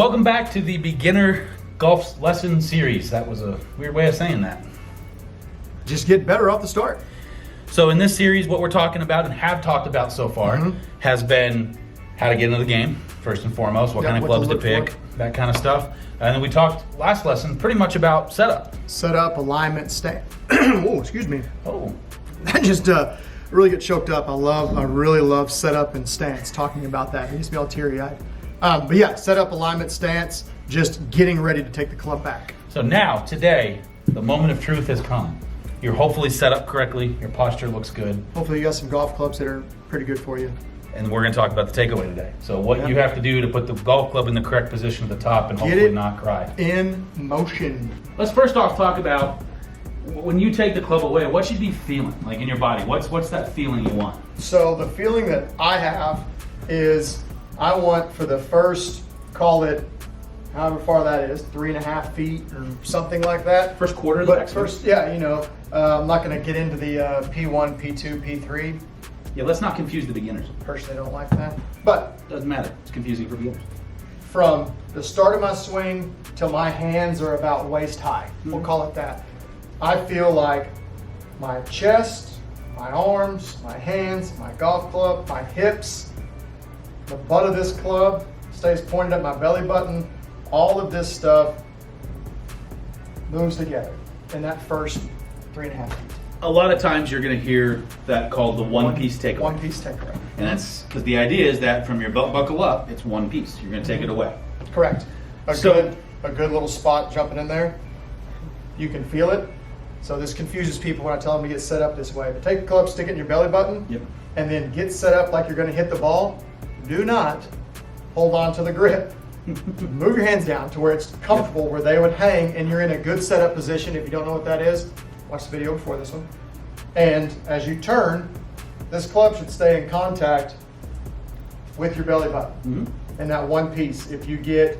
Welcome back to the beginner golf lesson series. That was a weird way of saying that. Just get better off the start. So in this series, what we're talking about and have talked about so far has been how to get into the game, first and foremost, what kind of clubs to pick, that kind of stuff. And then we talked last lesson pretty much about setup. Setup, alignment, stance. Oh, excuse me. Oh. I just really get choked up. I really love setup and stance, talking about that. It makes me all teary-eyed. But yeah, setup, alignment, stance, just getting ready to take the club back. So now, today, the moment of truth has come. You're hopefully set up correctly. Your posture looks good. Hopefully you got some golf clubs that are pretty good for you. And we're going to talk about the takeaway today. So what you have to do to put the golf club in the correct position at the top and hopefully not cry. In motion. Let's first off talk about when you take the club away, what should you be feeling like in your body? What's that feeling you want? So the feeling that I have is I want for the first, call it however far that is, 3.5 feet or something like that. First quarter of the backswing. First, yeah, you know, I'm not going to get into the P1, P2, P3. Yeah, let's not confuse the beginners. Personally, don't like that. But doesn't matter. It's confusing for beginners. From the start of my swing till my hands are about waist high, we'll call it that. I feel like my chest, my arms, my hands, my golf club, my hips, the butt of this club stays pointed at my belly button. All of this stuff moves together in that first 3.5 feet. A lot of times you're going to hear that called the one-piece takeaway. One-piece takeaway. And that's because the idea is that from your belt buckle up, it's one piece. You're going to take it away. Correct. A good little spot jumping in there. You can feel it. So this confuses people when I tell them to get set up this way. But take the club, stick it in your belly button, and then get set up like you're going to hit the ball. Do not hold on to the grip. Move your hands down to where it's comfortable, where they would hang, and you're in a good setup position. If you don't know what that is, watch the video before this one. And as you turn, this club should stay in contact with your belly button in that one piece. If you get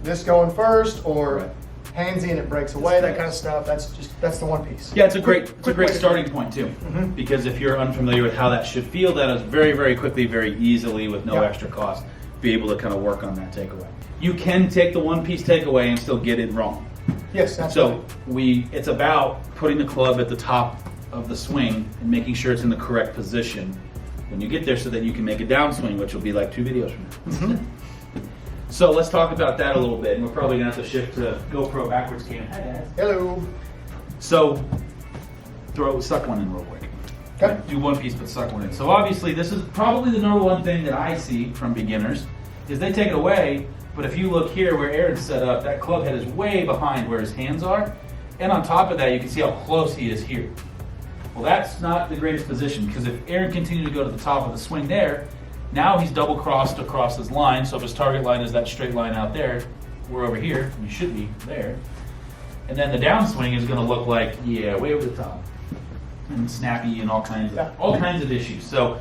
this going first or handsy and it breaks away, that kind of stuff, that's the one piece. Yeah, it's a great starting point too. Because if you're unfamiliar with how that should feel, that is very, very quickly, very easily, with no extra cost, be able to kind of work on that takeaway. You can take the one-piece takeaway and still get it wrong. Yes, absolutely. So it's about putting the club at the top of the swing and making sure it's in the correct position when you get there, so that you can make a downswing, which will be like 2 videos from now. So let's talk about that a little bit, and we're probably gonna have to shift to GoPro backwards cam. Hi guys. Hello. So suck one in real quick. Okay. Do one piece, but suck one in. So obviously, this is probably the number one thing that I see from beginners is they take it away. But if you look here where Aaron's set up, that club head is way behind where his hands are. And on top of that, you can see how close he is here. Well, that's not the greatest position, because if Aaron continued to go to the top of the swing there, now he's double crossed across his line. So if his target line is that straight line out there, we're over here, and you should be there. And then the downswing is going to look like, way over the top, and snappy, and all kinds of issues. So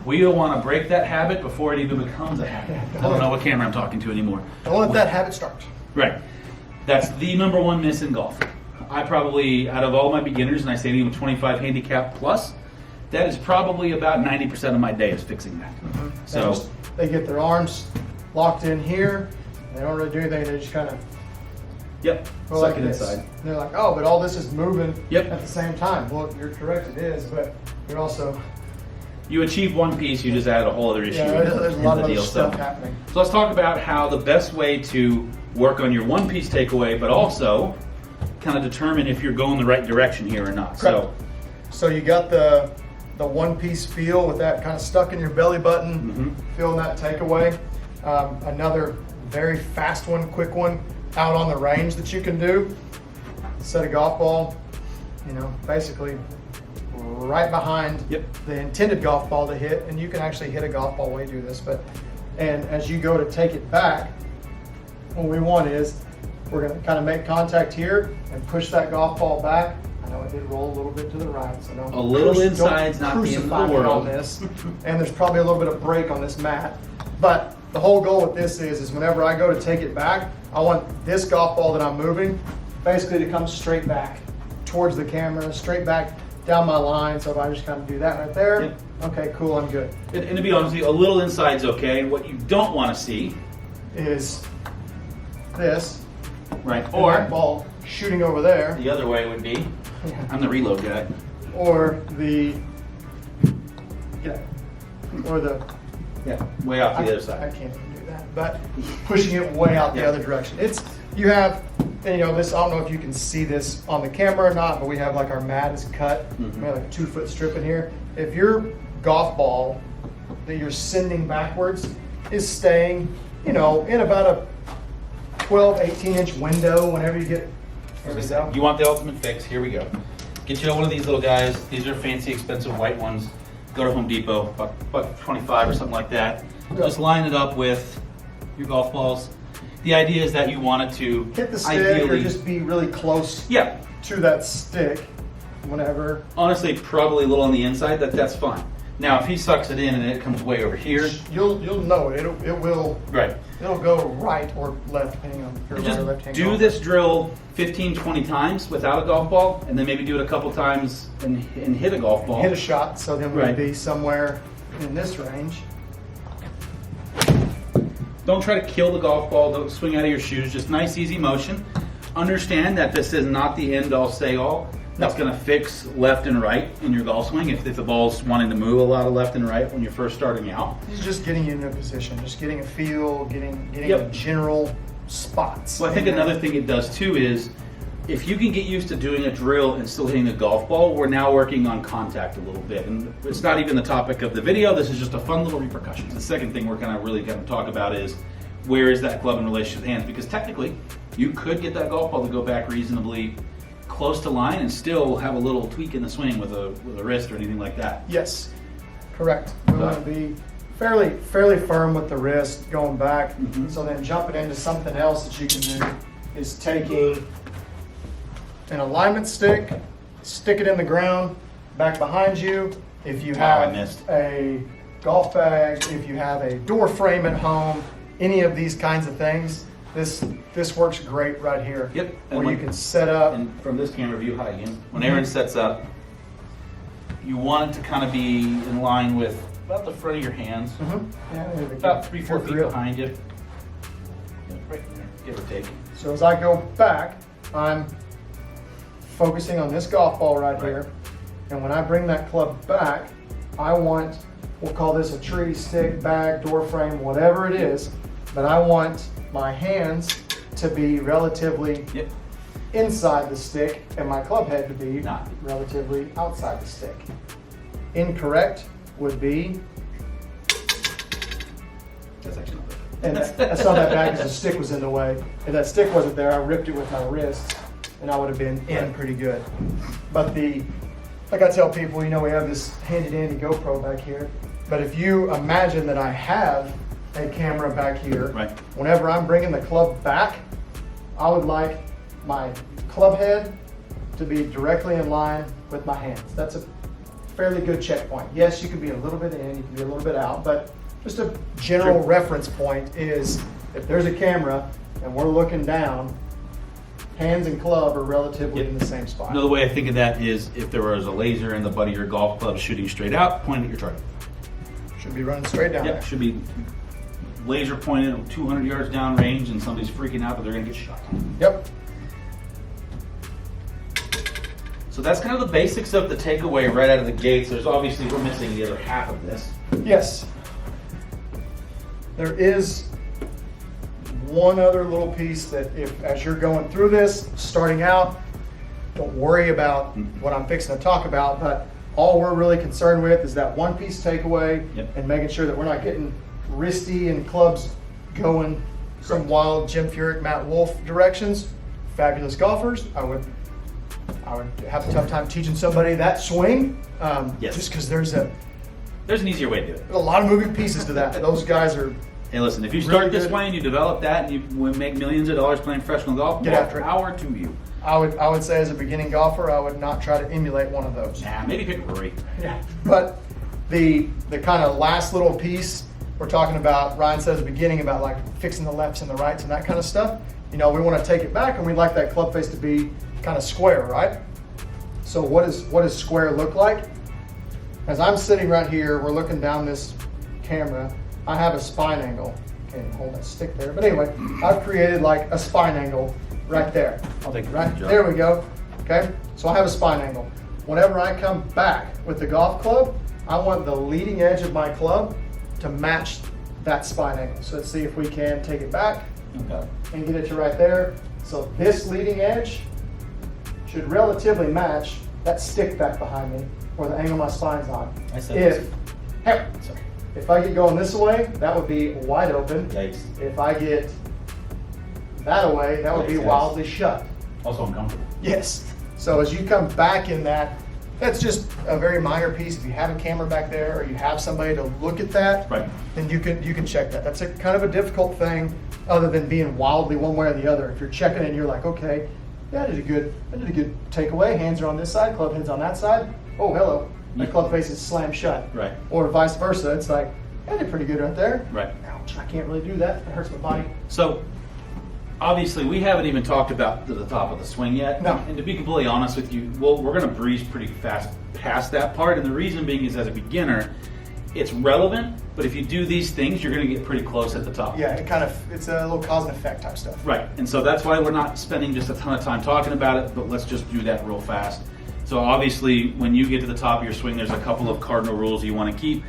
we want to break that habit before it even becomes a habit. I don't know what camera I'm talking to anymore. Don't let that habit start. Right. That's the number one miss in golf. I probably, out of all my beginners, and I say even 25 handicap plus, that is probably about 90% of my day is fixing that. So they get their arms locked in here. They don't really do anything. They just kind of go like this. Inside. And they're like, oh, but all this is moving at the same time. Well, you're correct, it is, but you're also... You achieve one piece, you just add a whole other issue. Yeah, there's a lot of other stuff happening. So let's talk about how the best way to work on your one piece takeaway, but also kind of determine if you're going the right direction here or not. Correct. So you got the one piece feel with that kind of stuck in your belly button, feeling that takeaway. Another very fast one, quick one, out on the range that you can do. Set a golf ball, basically right behind the intended golf ball to hit, and you can actually hit a golf ball while you do this. And as you go to take it back, what we want is we're going to kind of make contact here and push that golf ball back. I know it did roll a little bit to the right, so don't. A little inside's not the end of the world on this. And there's probably a little bit of break on this mat, but the whole goal with this is whenever I go to take it back, I want this golf ball that I'm moving basically to come straight back towards the camera, straight back down my line. So if I just kind of do that right there, okay, cool, I'm good. And to be honest with you, a little inside's okay. What you don't want to see is this, Right. and Or that ball shooting over there, the other way would be, I'm the reload guy. or the, yeah, or the, Yeah. Way off the other I side. can't even do that, but pushing it way out the Yeah. other direction. You have, and this, I don't know if you can see this on the camera or not, but we have like our mat is cut. Mhm. We have like a 2-foot strip in here. If your golf ball that you're sending backwards is staying, in about a 12, 18-inch window whenever you get, there we go. You want the ultimate fix? Here we go. Get you one of these little guys. These are fancy, expensive white ones. Go to Home Depot, buck 25 or something like that. Just line it up with your golf balls. The idea is that you want it to Hit the stick or just be really close yeah. to that stick whenever. Honestly, probably a little on the inside. That's fine. Now, if he sucks it in and it comes way over here, You'll know it. It will. right. It'll go right or left, depending on if you're right or left Just hand. do this drill 15, 20 times without a golf ball, and then maybe do it a couple times and hit a golf ball. Hit a shot, so then we'll Right. be somewhere in this range. Don't try to kill the golf ball. Don't swing out of your shoes. Just nice, easy motion. Understand that this is not the end-all, say-all. That's going to fix left and right in your golf swing if the ball's wanting to move a lot of left and right when you're first starting out. It's just getting you in a position, just getting a feel, getting Yep. general spots. Well, I think in there. another thing it does too is if you can get used to doing a drill and still hitting a golf ball, we're now working on contact a little bit. And it's not even the topic of the video. This is just a fun little repercussions. The second thing we're really going to talk about is where is that club in relation to the hands? Because technically, you could get that golf ball to go back reasonably close to line and still have a little tweak in the swing with a wrist or anything like that. Yes, correct. We want to be fairly firm with the wrist going back. Mhm. So then jumping into something else that you can do is taking an alignment stick, stick it in the ground, back behind you. If you Wow, I have missed. a golf bag, if you have a door frame at home, any of these kinds of things, this works great right here. Yep. And Where you when- can set up. And from this camera view, hi again. When Aaron sets up, you want it to kind of be in line with about the front of your hands. Yeah, there we go. About 3-4 Good feet grip. behind you. Right in there, give or take. So as I go back, I'm focusing on this golf ball right Right. here. And when I bring that club back, I want, we'll call this a tree, stick, bag, door frame, whatever it is, but I want my hands to be relatively Yep. inside the stick and my club head to be Not. relatively outside the stick. Incorrect would be, That's actually not bad. and that's not that bad because the stick was in the way. If that stick wasn't there, I ripped it with my wrist and I would have been in pretty good. But like I tell people, we have this handy dandy GoPro back here. But if you imagine that I have a camera back here, Right. whenever I'm bringing the club back, I would like my club head to be directly in line with my hands. That's a fairly good checkpoint. Yes, you can be a little bit in, you can be a little bit out, but just a general Sure. reference point is if there's a camera and we're looking down, hands and club are relatively Yep. in the same spot. Another way of thinking that is if there was a laser in the butt of your golf club shooting straight out, point at your target. Should be running straight down Yeah, there. should be laser pointed 200 yards down range and somebody's freaking out, but they're going to get shot. Yep. So that's kind of the basics of the takeaway right out of the gates. There's obviously, we're missing the other half of this. Yes. There is one other little piece that as you're going through this, starting out, don't worry about what I'm fixing to talk about, but all we're really concerned with is that one piece takeaway Yep. and making sure that we're not getting wristy and clubs going some wild Jim Furyk, Matt Wolf directions. Fabulous golfers. I would have a tough time teaching somebody that swing, Yes. just because there's a There's an easier way to do it. lot of moving pieces to that. Those guys are Hey, listen, if you Really start this good. way and you develop that and you will make millions of dollars playing professional golf, Get more after it. power to you. I would say as a beginning golfer, I would not try to emulate one of those. Nah, maybe pick Rory. Yeah. But the kind of last little piece we're talking about, Ryan said at the beginning about like fixing the lefts and the rights and that kind of stuff. We want to take it back and we'd like that club face to be kind of square, right? So what does square look like? As I'm sitting right here, we're looking down this camera. I have a spine angle. can't even hold that stick there. But anyway, I've created like a spine angle right there. I'll take Right there we go. Okay, so I have a spine angle. Whenever I come back with the golf club, I want the leading edge of my club to match that spine angle. So let's see if we can take it back and get it to right there. So this leading edge should relatively match that stick back behind me, or the angle my spine's on. If I get going this way, that would be wide open. Yikes. If I get that away, that would be wildly shut. Also uncomfortable. Yes. So as you come back in that, that's just a very minor piece. If you have a camera back there or you have somebody to look at that, right, then you can check that. That's a kind of a difficult thing, other than being wildly one way or the other. If you're checking and you're like, okay, I did a good takeaway. Hands are on this side, club head's on that side. Oh, hello. My club face is slammed shut. Right. Or vice versa. It's like, I did pretty good right there. Right. Ouch, I can't really do that. It hurts my body. So, obviously, we haven't even talked about the top of the swing yet. No. And to be completely honest with you, we're going to breeze pretty fast past that part. And the reason being is, as a beginner, it's relevant, but if you do these things, you're going to get pretty close at the top. Yeah, it's a little cause and effect type stuff. Right. And so that's why we're not spending just a ton of time talking about it, but let's just do that real fast. So obviously, when you get to the top of your swing, there's a couple of cardinal rules you want to keep.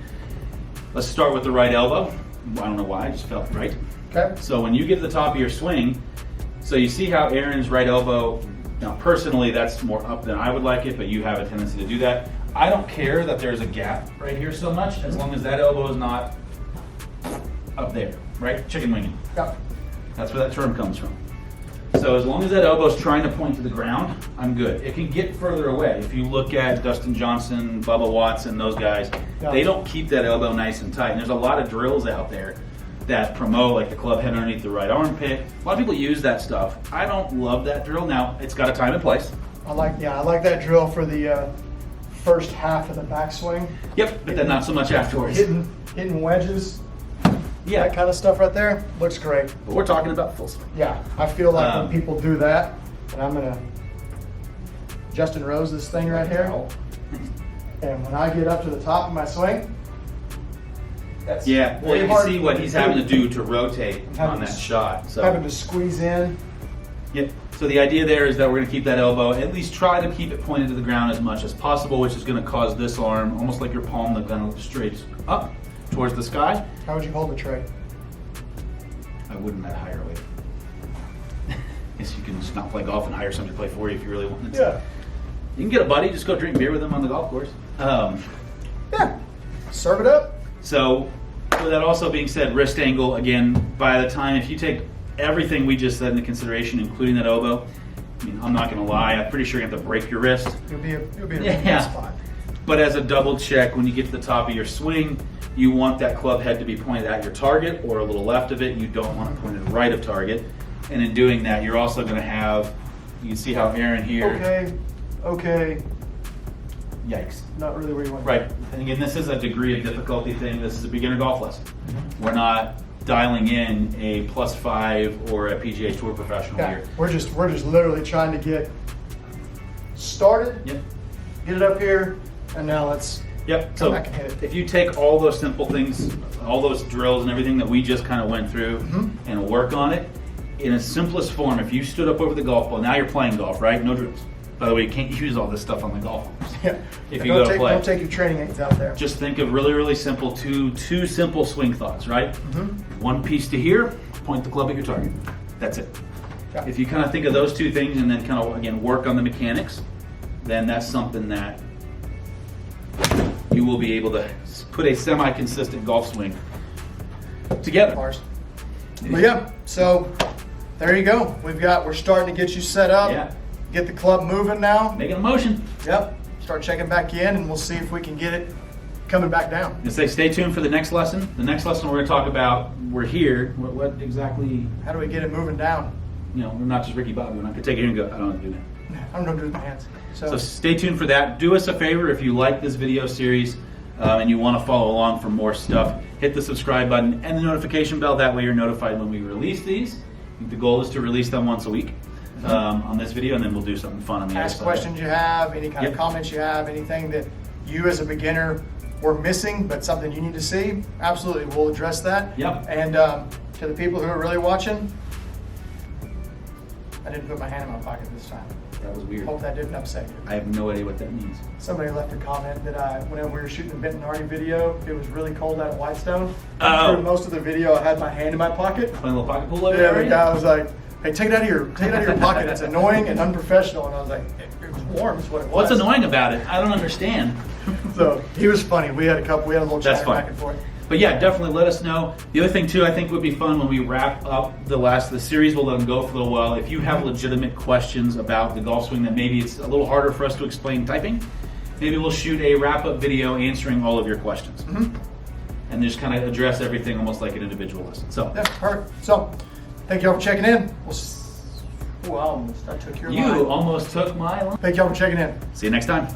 Let's start with the right elbow. I don't know why, I just felt right. Okay. So when you get to the top of your swing, so you see how Aaron's right elbow, now personally that's more up than I would like it, but you have a tendency to do that. I don't care that there's a gap right here so much, as long as that elbow is not up there, right? Chicken winging. Yep. That's where that term comes from. So as long as that elbow's trying to point to the ground, I'm good. It can get further away. If you look at Dustin Johnson, Bubba Watson, those guys, they don't keep that elbow nice and tight. And there's a lot of drills out there that promote, like the club head underneath the right armpit. A lot of people use that stuff. I don't love that drill. Now, it's got a time and place. I like that drill for the first half of the backswing. Yep, but then not so much afterwards. Hitting wedges. Yeah. That kind of stuff right there looks great. But we're talking about full swing. Yeah, I feel like when people do that, and I'm gonna Justin Rose this thing right here, and when I get up to the top of my swing, that's well, you can see what he's having to do to rotate on that shot. So having to squeeze in. Yep. So the idea there is that we're going to keep that elbow, at least try to keep it pointed to the ground as much as possible, which is going to cause this arm, almost like your palm, to kind of straight up towards the sky. How would you hold the tray? I wouldn't at a higher weight. Guess you can just not play golf and hire somebody to play for you if you really wanted to. Yeah. You can get a buddy, just go drink beer with them on the golf course. Yeah. Serve it up. So, with that also being said, wrist angle, again, by the time, if you take everything we just said into consideration, including that elbow, I mean, I'm not going to lie, I'm pretty sure you're going to have to break your wrist. You'll be in a good spot. But as a double check, when you get to the top of your swing, you want that club head to be pointed at your target or a little left of it. You don't want it pointed right of target. And in doing that, you're also going to have, you can see how Aaron here. Okay. Yikes. Not really where you want to Right. And again, this is a degree of difficulty thing. This is a beginner golf lesson. We're not dialing in a +5 or a PGA Tour professional here. We're just literally trying to get started. Yep. Get it up here, and now let's Yep. come So back and hit it. if you take all those simple things, all those drills and everything that we just kind of went through and work on it, in its simplest form, if you stood up over the golf ball, now you're playing golf, right? No drills. By the way, you can't use all this stuff on the golf course. Yeah. If you go to play. Don't take your training aids out there. Just think of really, really simple, two simple swing thoughts, right? One piece to here, point the club at your target. That's it. Yeah. If you kind of think of those two things and then kind of, again, work on the mechanics, then that's something that you will be able to put a semi-consistent golf swing together. But yeah, so there you go. We're starting to get you set up. Yeah. Get the club moving now. Making a motion. Yep. Start checking back in, and we'll see if we can get it coming back down. And say, stay tuned for the next lesson. The next lesson we're going to talk about, we're here. What exactly? How do we get it moving down? You know, we're not just Ricky Bobby. We're not going to take it here and go, I don't want to do that. I don't know what to do with my hands. So stay tuned for that. Do us a favor if you like this video series and you want to follow along for more stuff. Hit the subscribe button and the notification bell. That way you're notified when we release these. I think the goal is to release them once a week on this video, and then we'll do something fun on the other side. Ask questions you have, any kind of comments you have, anything that you as a beginner we're missing, but something you need to see, absolutely, we'll address that. Yep. And to the people who are really watching, I didn't put my hand in my pocket this time. That was weird. Hope that didn't upset you. I have no idea what that means. Somebody left a comment that whenever we were shooting the Benton Hardy video, it was really cold out at Whitestone. Oh. For most of the video, I had my hand in my pocket. Playing a little pocket pool over Yeah, there? the guy was like, "Hey, take it out of your pocket. It's annoying and unprofessional." And I was like, "It was warm, is what it was." What's annoying about it? I don't understand. So he was funny. We had a little That's chat fun. back and forth. But yeah, definitely let us know. The other thing too, I think would be fun when we wrap up the last of the series, we'll let them go for a little while. If you have legitimate questions about the golf swing that maybe it's a little harder for us to explain typing, maybe we'll shoot a wrap-up video answering all of your questions. And just kind of address everything almost like an individual lesson. So Yeah, perfect. So, thank y'all for checking in. I took your line. you almost took my line. Thank y'all for checking in. See you next time.